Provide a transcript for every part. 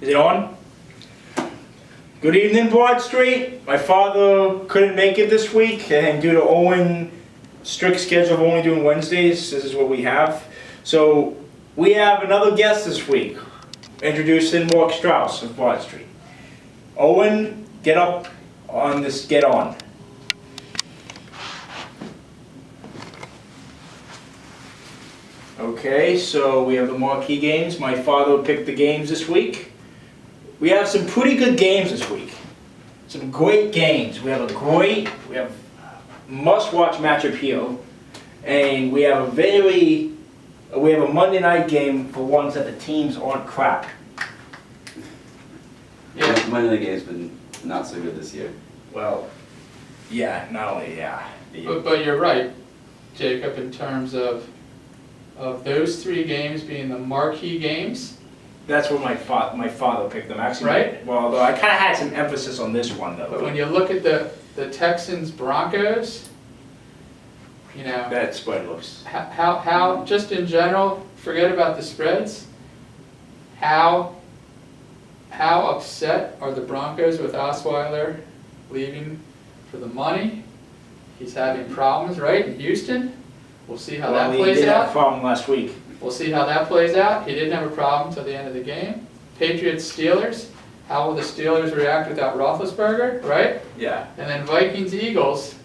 Is it on? Good evening, Broad Street. My father couldn't make it this week, and due to Owen's strict schedule of only doing Wednesdays, this is what we have. So we have another guest this week, introducing Mark Strauss of Broad Street. Owen, get up on this, get on. Okay, so we have the Marquee Games. My father picked the games this week. We have some pretty good games this week. Some great games. We have must-watch matchup here, and we have a Monday night game for ones that the teams aren't crap. Yeah, Monday night game's been not so good this year. Well, yeah, not only yeah. But you're right, Jacob, in terms of those three games being the marquee games. That's what my father picked them, actually. Right. Well, though I kind of had some emphasis on this one, though. But when you look at the Texans Broncos, you know, That spread looks... how just in general, forget about the spreads. How upset are the Broncos with Osweiler leaving for the money? He's having problems, right, in Houston. We'll see how that plays He did have out. a problem last week. We'll see how that plays out. He didn't have a problem till the end of the game. Patriots Steelers. How will the Steelers react without Roethlisberger, right? Yeah. And then Vikings Eagles.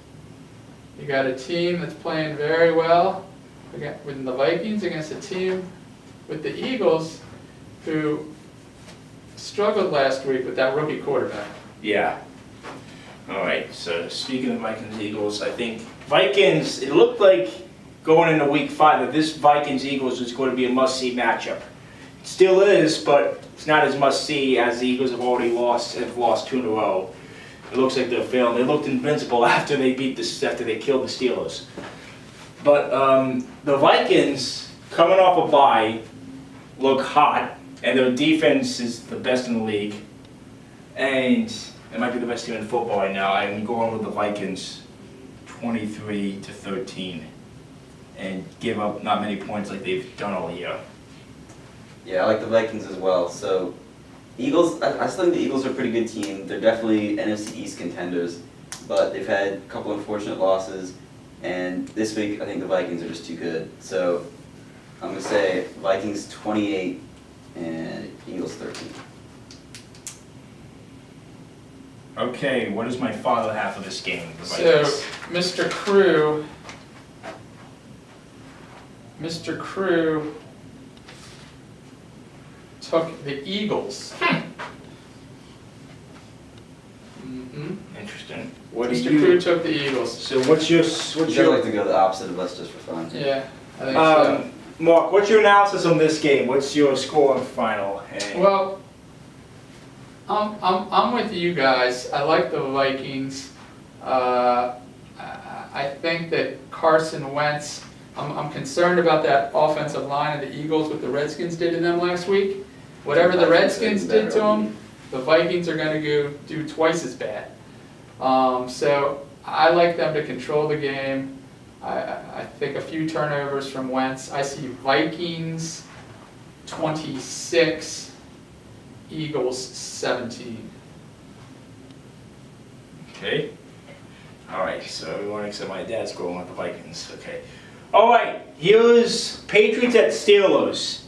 You got a team that's playing very well with the Vikings against a team with the Eagles who struggled last week with that rookie quarterback. Yeah. All right, so speaking of Vikings Eagles, I think Vikings, it looked like going into week 5 that this Vikings Eagles was going to be a must-see matchup. It still is, but it's not as must-see as the Eagles have lost 2 in a row. It looks like they're failing. They looked invincible after they killed the Steelers. But the Vikings, coming off a bye, look hot, and their defense is the best in the league. And it might be the best team in football right now. I'm going with the Vikings 23-13 and give up not many points like they've done all year. Yeah, I like the Vikings as well. So, Eagles, I still think the Eagles are a pretty good team. They're definitely NFC East contenders, but they've had a couple unfortunate losses, and this week I think the Vikings are just too good. So, I'm going to say Vikings 28 and Eagles 13. Okay, what does my father have for this game? The So, Vikings? Mr. Crew took the Eagles. Interesting. Mr. Crew took the Eagles. So what's your You like to go the opposite of us just for fun. Yeah, I think so. Mark, what's your analysis on this game? What's your score and final? Well, I'm with you guys. I like the Vikings. I think that Carson Wentz. I'm concerned about that offensive line of the Eagles, what the Redskins did to them last week. Whatever the Redskins did to them, the Vikings are going to do twice as bad. So I like them to control the game. I think a few turnovers from Wentz. I see Vikings 26, Eagles 17. Okay. All right, so everyone except my dad's going with the Vikings. Okay. All right, here's Patriots at Steelers.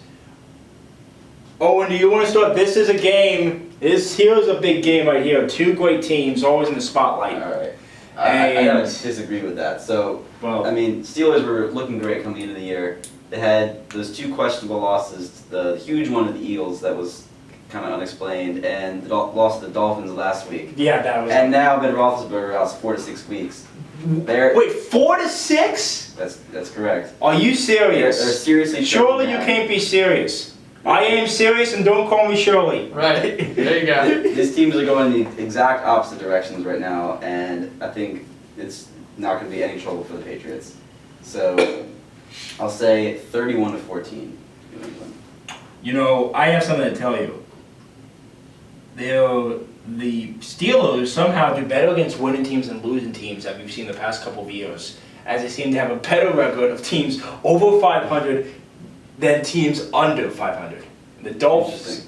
Owen, do you want to start? This is a game. Here's a big game right here. 2 great teams, always in the spotlight. All right. I gotta disagree with that. So, Well, I mean, Steelers were looking great coming into the year. They had those 2 questionable losses. The huge one to the Eagles that was kind of unexplained, and lost to the Dolphins last week. yeah, that was. And now Ben Roethlisberger out 4 to 6 weeks. Wait, 4 to 6? That's correct. Are you serious? They're seriously. Surely you can't be serious. I am serious, and don't call me Shirley. Right, there you go. These teams are going in the exact opposite directions right now, and I think it's not going to be any trouble for the Patriots. So, I'll say 31-14. New England. You know, I have something to tell you. The Steelers somehow do better against winning teams than losing teams that we've seen the past couple of years, as they seem to have a better record of teams over 500 than teams under 500. The Dolphins,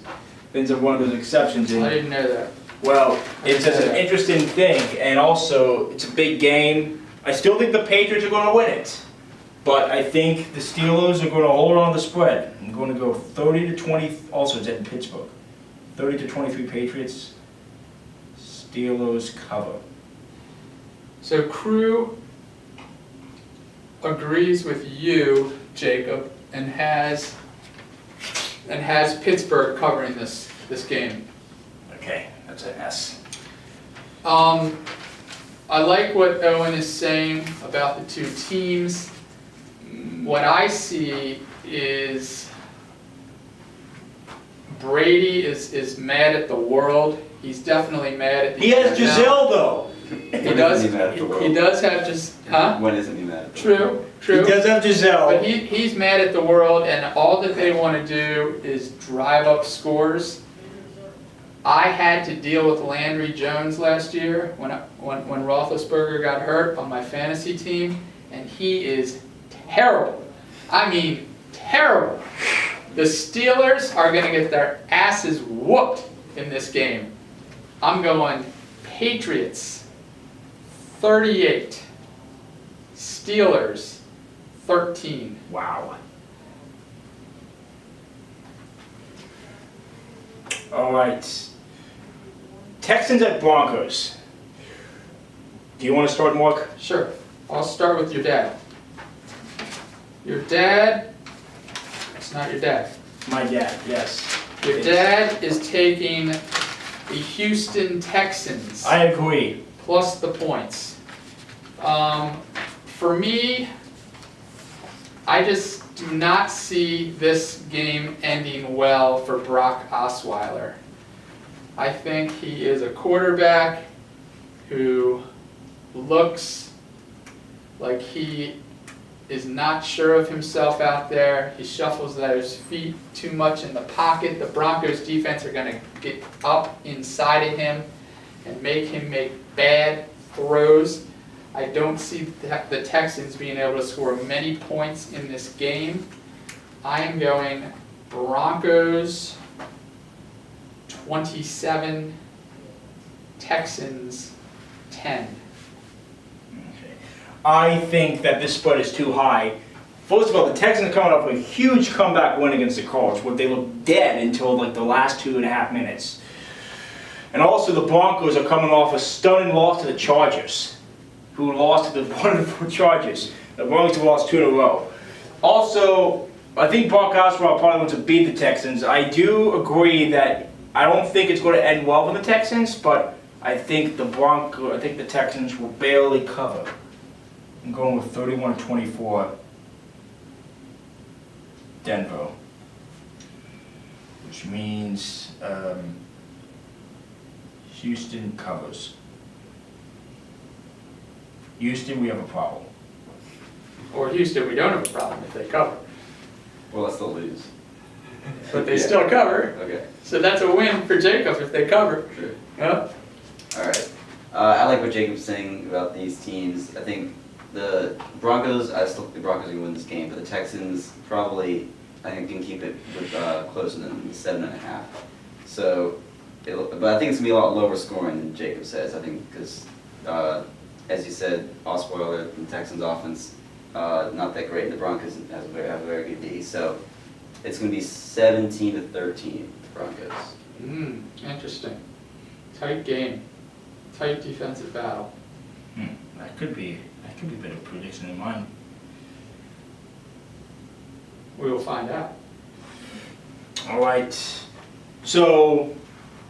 Things are one of those exceptions. I didn't know that. Well, it's just an interesting thing, and also, it's a big game. I still think the Patriots are going to win it, but I think the Steelers are going to hold on to the spread. I'm going to go 30-20, also it's in Pittsburgh. 30-23 Patriots, Steelers cover. So Crew agrees with you, Jacob, and has Pittsburgh covering this game. Okay, that's an S. I like what Owen is saying about the two teams. What I see is Brady is mad at the world. He's definitely mad at the He has NFL. Giselle, though. He does. He does have just, huh? When isn't he mad at the world? True. He does have Giselle. But he's mad at the world, and all that they want to do is drive up scores. I had to deal with Landry Jones last year when Roethlisberger got hurt on my fantasy team, and he is terrible. I mean, terrible. The Steelers are going to get their asses whooped in this game. I'm going Patriots 38, Steelers 13. Wow. All right. Texans at Broncos. Do you want to start, Mark? Sure. I'll start with your dad. Your dad, it's not your dad. My dad, yes. Your dad is taking the Houston Texans I agree. plus the points. For me, I just do not see this game ending well for Brock Osweiler. I think he is a quarterback who looks like he is not sure of himself out there. He shuffles his feet too much in the pocket. The Broncos defense are going to get up inside of him and make him make bad throws. I don't see the Texans being able to score many points in this game. I am going Broncos 27, Texans 10. I think that this spread is too high. First of all, the Texans are coming off a huge comeback win against the Colts, where they looked dead until like the last 2.5 minutes. And also the Broncos are coming off a stunning loss to the Chargers, who lost to the wonderful Chargers. The Broncos have lost 2 in a row. Also, I think Brock Osweiler probably wants to beat the Texans. I do agree that I don't think it's going to end well for the Texans, but I think the Texans will barely cover. I'm going with 31-24 Denver, which means Houston covers. Houston, we have a problem. Or Houston, we don't have a problem if they cover. Well, let's still lose. But they Yeah. still cover. Okay, So that's a win for Jacob if they cover. sure. Yep. Alright. I like what Jacob's saying about these teams. I think the Broncos, I still think the Broncos are going to win this game, but the Texans probably, I think, can keep it with, closer than 7.5. So, but I think it's going to be a lot lower scoring than Jacob says. I think because, as you said, Osweiler, the Texans offense, not that great, and the Broncos have a very good D. So, it's going to be 17-13, Broncos. Interesting. Tight game. Tight defensive battle. That could be a better prediction than mine. We will find out. All right. So,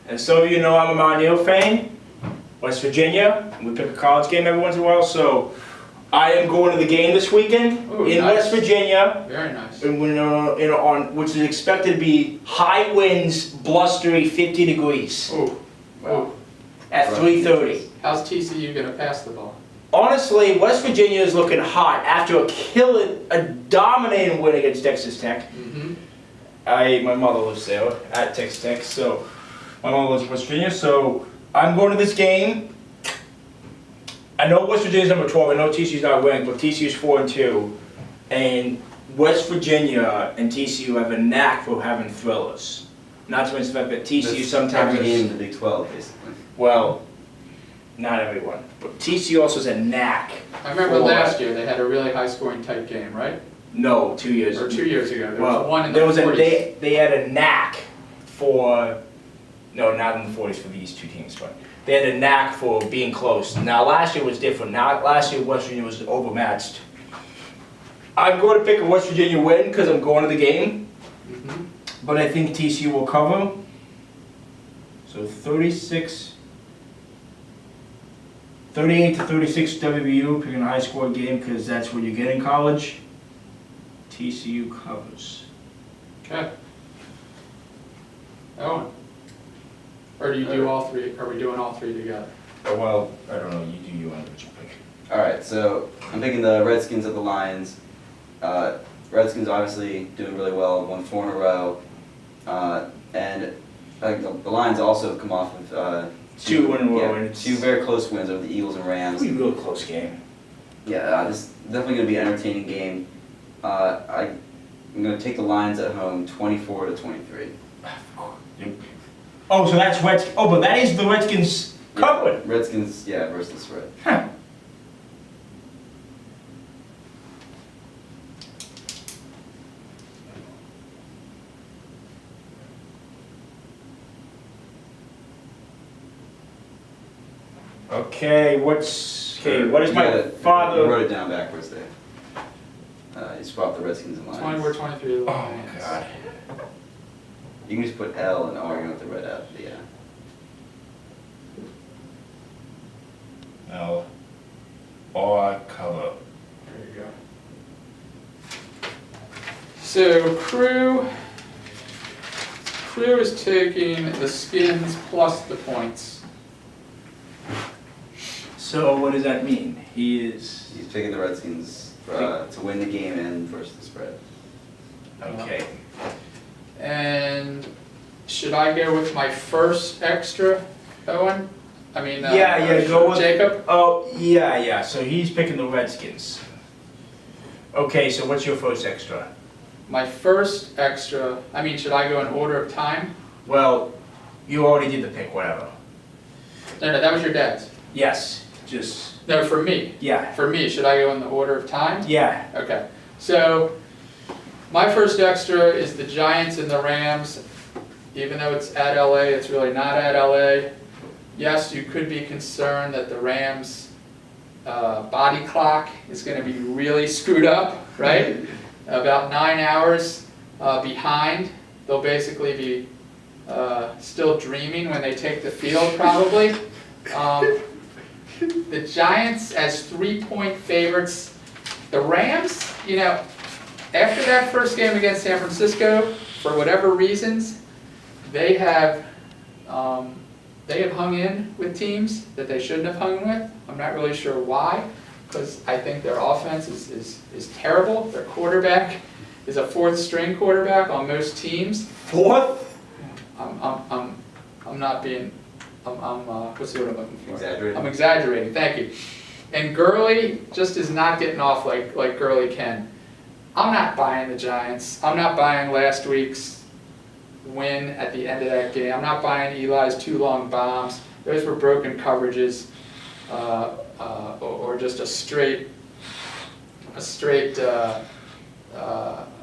as some of you know, I'm a Mount Neal fan, West Virginia. We pick a college game every once in a while, so I am going to the game this weekend Ooh, in nice. West Virginia, Very nice. and which is expected to be high winds, blustery, 50 degrees Oh, Wow. at 3:30. how's TCU going to pass the ball? Honestly, West Virginia is looking hot after a dominating win against Texas Tech. My mother lives there at Texas Tech, so my mother lives in West Virginia, so I'm going to this game. I know West Virginia's number 12, I know TCU's not winning, but TCU's 4-2, and West Virginia and TCU have a knack for having thrillers. Not to mention the fact that TCU That's sometimes every game has, in the Big 12, basically. well, not everyone, but TCU also has a knack. I remember for- last year, they had a really high-scoring type game, right? No, 2 years. Or 2 years ago, there Well, was one in the there was 40s. they had a knack for, no, not in the 40s for these two teams, but they had a knack for being close. Now, last year was different. Now, last year West Virginia was overmatched. I'm going to pick a West Virginia win because I'm going to the game, Mhm. but I think TCU will cover. So 38 to 36 WVU, picking a high score game because that's what you get in college. TCU covers. Okay. Owen? Or do you do all three, are we doing all three together? Oh, well, I don't know, you do you want to pick. Alright, so I'm picking the Redskins at the Lions. Redskins obviously doing really well, won 4 in a row. And I think the Lions also have come off of Two in a row, yeah, and it's- 2 very close wins over the Eagles and It's Rams. gonna be a real close game. Yeah, this is definitely going to be an entertaining game. I'm going to take the Lions at home 24 to 23. Oh, so that's Redskins. Oh, but that is the Redskins covering. Redskins, yeah, versus the spread. Huh. Okay, what is my You father? wrote it down backwards there. You swapped the Redskins and Lions. 24, 23 Oh, Lions. God. You can just put L and R, you don't have to write out the No. Or cover. There you go. So Crew is taking the Skins plus the points. So what does that mean? He's picking the Redskins to win the game and versus the spread. okay. And should I go with my first extra, Owen? I mean, go with Jacob? Oh, yeah. So he's picking the Redskins. Okay, so what's your first extra? My first extra, should I go in order of time? Well, you already did the pick, whatever. No, that was your dad's. Yes, just No, for me. yeah. For me, should I go in the order of time? Yeah. Okay, so my first extra is the Giants and the Rams. Even though it's at LA, it's really not at LA. Yes, you could be concerned that the Rams' body clock is going to be really screwed up, right? About 9 hours behind. They'll basically be still dreaming when they take the field, probably. The Giants as 3-point favorites. The Rams, after that first game against San Francisco, for whatever reasons, they have hung in with teams that they shouldn't have hung with. I'm not really sure why, because I think their offense is terrible. Their quarterback is a 4th-string quarterback on most teams. 4th? I'm not being. What's the word I'm looking for? Exaggerating. I'm exaggerating. Thank you. And Gurley just is not getting off like Gurley can. I'm not buying the Giants. I'm not buying last week's win at the end of that game. I'm not buying Eli's 2 long bombs. Those were broken coverages, or just a straight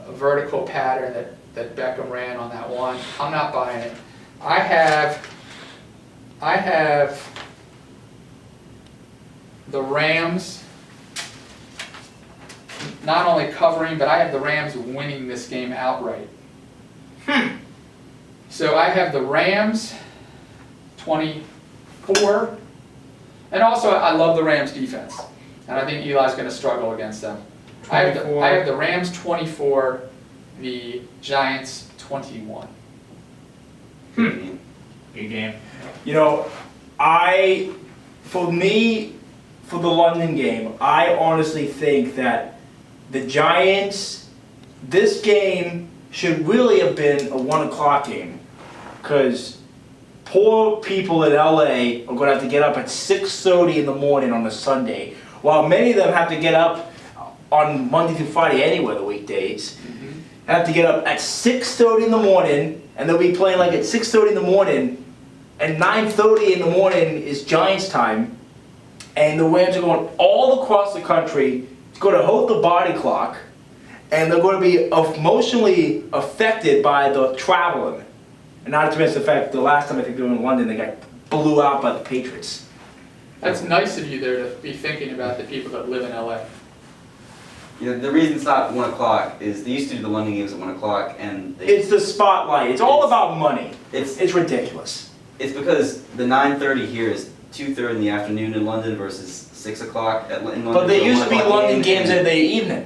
vertical pattern that Beckham ran on that one. I'm not buying it. I have the Rams not only covering, but I have the Rams winning this game outright. So I have the Rams 24, and also I love the Rams defense, and I think Eli's going to struggle against them. I have the Rams 24, the Giants 21. Good game. For the London game, I honestly think that the Giants, this game should really have been a 1 o'clock game, because poor people in LA are going to have to get up at 6:30 in the morning on a Sunday, while many of them have to get up on Monday through Friday anyway, the weekdays. Have to get up at 6:30 in the morning, and they'll be playing like at 6:30 in the morning, and 9:30 in the morning is Giants time, and the Rams are going all across the country to go to hold the body clock, and they're going to be emotionally affected by the traveling. And not to mention the fact the last time I think they were in London, they got blew out by the Patriots. That's nice of you there to be thinking about the people that live in LA. You know, the reason it's not 1 o'clock is they used to do the London games at 1 o'clock, and It's the spotlight. It's all about money. it's It's ridiculous. it's because the 9:30 here is 2:30 in the afternoon in London versus 6 o'clock in London. But there for a used to be 1 o'clock London game, games and- in the evening.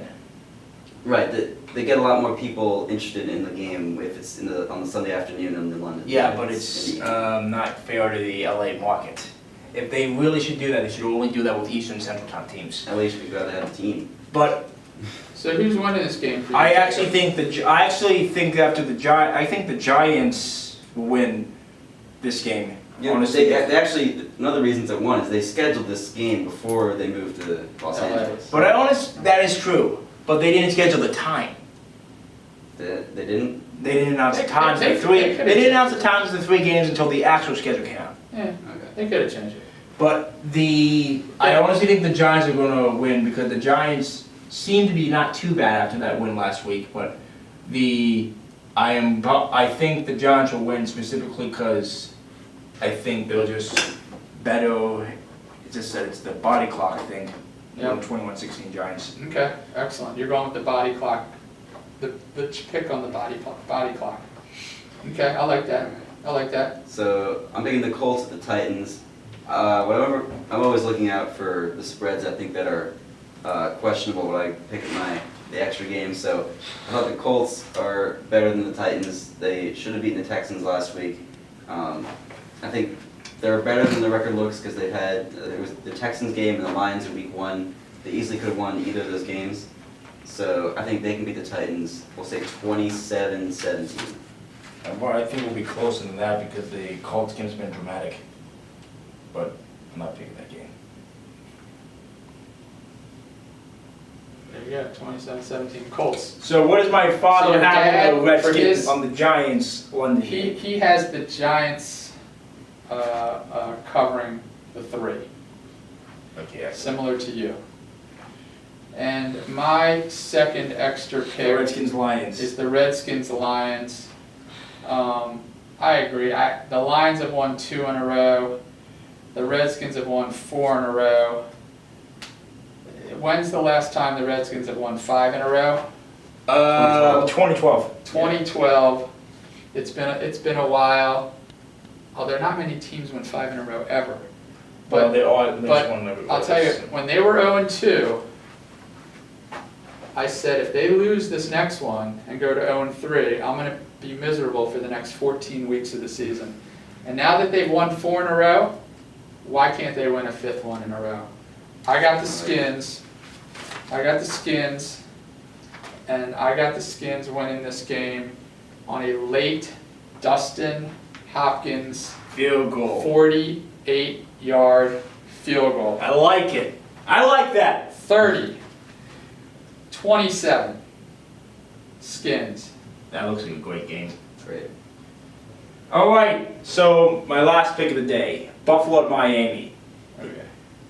Right, they get a lot more people interested in the game if it's on the Sunday afternoon in London. Yeah, but it's not fair to the LA market. If they really should do that, they should only do that with Eastern Central Time teams. LA should be glad to have a team. But So who's winning this game for you? I actually think after I think the Giants will win this game. Yeah, Honestly, they actually, another reason they won is they scheduled this game before they moved to Los LA. Angeles. but that is true. But they didn't schedule the time. They didn't? They didn't announce the times. They They didn't announce the times of the 3 games until the actual schedule came out. Yeah, Okay. they could have changed it. But I honestly think the Giants are going to win because the Giants seem to be not too bad after that win last week. But I think the Giants will win specifically because I think they'll just better. It's the body clock thing. Yep. 21-16 Giants. Okay, excellent. You're going with the body clock, the pick on the body clock. Okay, I like that. I like that. So I'm picking the Colts at the Titans. Whatever, I'm always looking out for the spreads I think that are questionable when I pick at the extra game. So I thought the Colts are better than the Titans. They should have beaten the Texans last week. I think they're better than the record looks because there was the Texans game and the Lions in week 1. They easily could have won either of those games. So I think they can beat the Titans. We'll say 27-17. Well, I think we'll be closer than that because the Colts game's been dramatic. But I'm not picking that game. There you go, 27-17 Colts. So what does my So father your have dad, on the for Redskins his- on the Giants London game? He has the Giants covering the 3, Okay, similar to you. And my second extra the pick Redskins Lions. is the Redskins Lions. I agree. The Lions have won 2 in a row. The Redskins have won 4 in a row. When's the last time the Redskins have won 5 in a row? 2012. 2012. It's been a while. Oh, there are not many teams win 5 in a row ever. Well, But they are. but I'll tell you, when they were 0-2, I said if they lose this next one and go to 0-3, I'm going to be miserable for the next 14 weeks of the season. And now that they've won 4 in a row, why can't they win a 5th one in a row? I got the Skins. And I got the Skins winning this game on a late Dustin Hopkins Field goal. 48-yard field goal. I like it. I like that. 30-27 Skins. That looks like a great game. Great. All right. So my last pick of the day: Buffalo at Miami. Okay.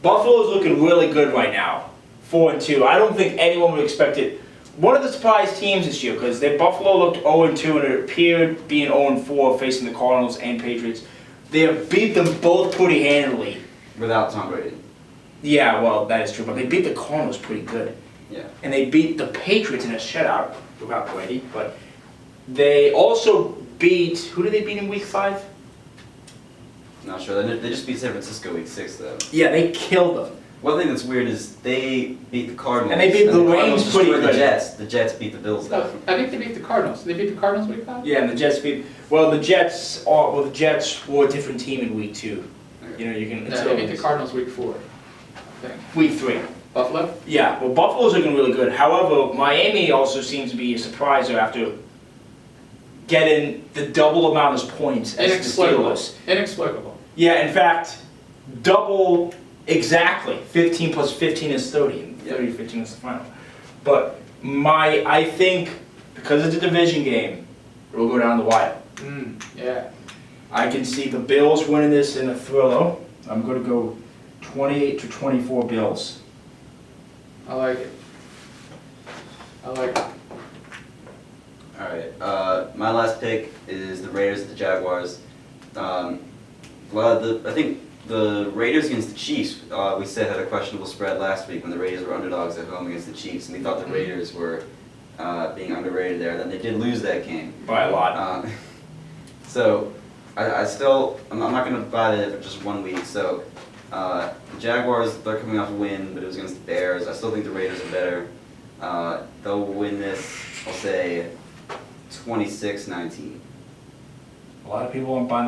Buffalo's looking really good right now. 4-2. I don't think anyone would expect it. One of the surprise teams this year because Buffalo looked 0-2 and it appeared being 0-4 facing the Cardinals and Patriots. They have beat them both pretty handily. Without Tom Brady. Yeah, well, that is true, but they beat the Cardinals pretty good. Yeah. And they beat the Patriots in a shutout without Brady, but they also beat, who did they beat in week 5? Not sure. They just beat San Francisco week 6 though. Yeah, they killed them. One thing that's weird is they beat the Cardinals. And they beat the Cardinals Rams pretty destroyed good. The Jets. The Jets beat the Bills though. I think they beat the Cardinals. Did they beat the Cardinals week 5? Yeah, and the Jets beat, the Jets were a different team in week 2. You know, you can, No, they beat the Cardinals week 4, I think. week 3. Buffalo? Yeah, well, Buffalo's looking really good. However, Miami also seems to be a surpriser after getting the double amount of points as the Steelers. Inexplicable. Yeah, in fact, double exactly. 15 plus 15 is 30, and 30 to 15 is the final. But I think because it's a division game, it will go down the wire. Yeah. I can see the Bills winning this in a thriller. I'm going to go 28-24 Bills. I like it. I like it. Alright, my last pick is the Raiders at the Jaguars. I think the Raiders against the Chiefs, we said had a questionable spread last week when the Raiders were underdogs at home against the Chiefs, and we thought the Raiders were being underrated there. Then they did lose that game. By a lot. So, I'm not going to buy that for just 1 week. So, the Jaguars, they're coming off a win, but it was against the Bears. I still think the Raiders are better. They'll win this, I'll say, 26-19. A lot of people won't buy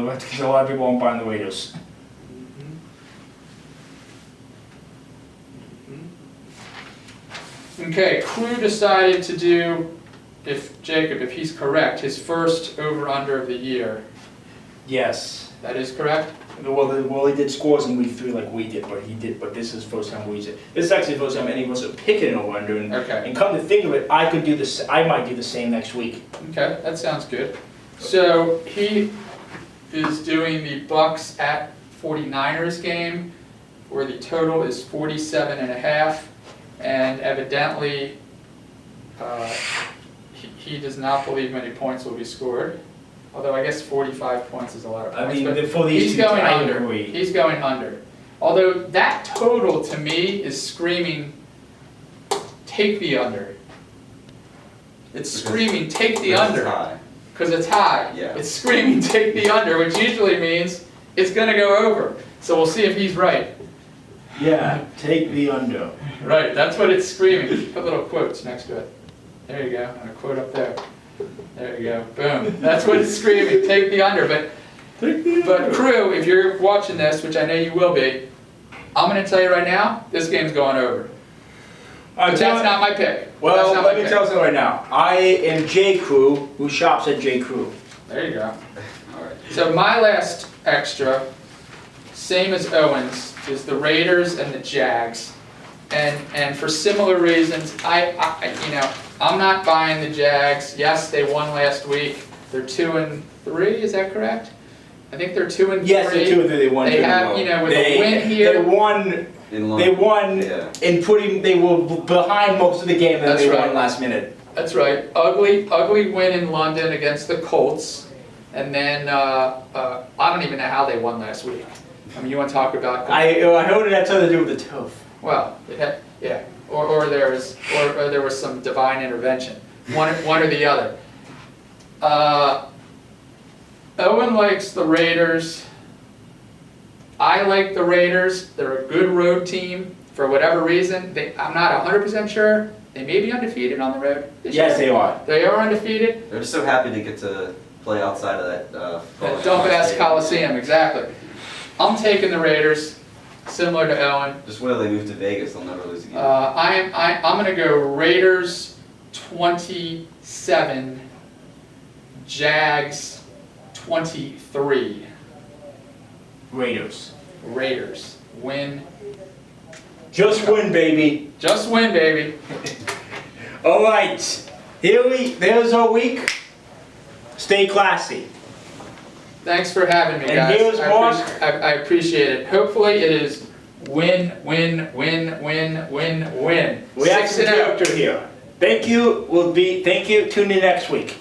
the Raiders. Okay, Crew decided to do, if he's correct, his first over-under of the year. Yes. That is correct? Well, he did scores in week 3 like we did, but this is the first time we did. This is actually the first time any of us are picking an over-under, and come to think of it, I might do the same next week. Okay, that sounds good. So he is doing the Bucks at 49ers game, where the total is 47.5, and evidently he does not believe many points will be scored. Although I guess 45 points is a lot of points. I mean, but for these he's two, going I under. agree. He's going under. Although that total to me is screaming, take the under. It's screaming, take the under. Because it's high. Yeah. It's screaming, take the under, which usually means it's going to go over. So we'll see if he's right. Yeah, take the under. Right, that's what it's screaming. Put little quotes next to it. There you go, and a quote up there. There you go, boom. That's what it's screaming, take the under. But Crew, if you're watching this, which I know you will be, I'm going to tell you right now, this game's going over. But that's not my pick. Well, let me tell you something right now. I am J. Crew, who shops at J. Crew. There you go. All right. So my last extra, same as Owen's, is the Raiders and the Jags. And for similar reasons, I'm not buying the Jags. Yes, they won last week. They're 2-3, is that correct? I think they're 2-3. Yes, they're 2-3. They won. They have, with a win here. They won. Yeah. They were behind most of the game, and That's they right. won last minute. That's right. Ugly win in London against the Colts. And then, I don't even know how they won last week. I mean, you want to talk about... I heard it had something to do with the turf. Well, it had, yeah. Or there was some divine intervention. One or the other. Owen likes the Raiders. I like the Raiders. They're a good road team. For whatever reason, I'm not 100% sure. They may be undefeated on the road this year. Yes, they are. They are undefeated. They're just so happy to get to play outside of that. Dumbass Coliseum, exactly. I'm taking the Raiders, similar to Owen. Just wait till they move to Vegas, they'll never lose again. I'm going to go Raiders 27, Jags 23. Raiders. Raiders win. Just win, baby. Just win, baby. All right. There's our week. Stay classy. Thanks for having me, And guys. here's Mark. I appreciate it. Hopefully it is win, win, win, win, win, win. We have some 6-0. character here. Thank you. Tune in next week.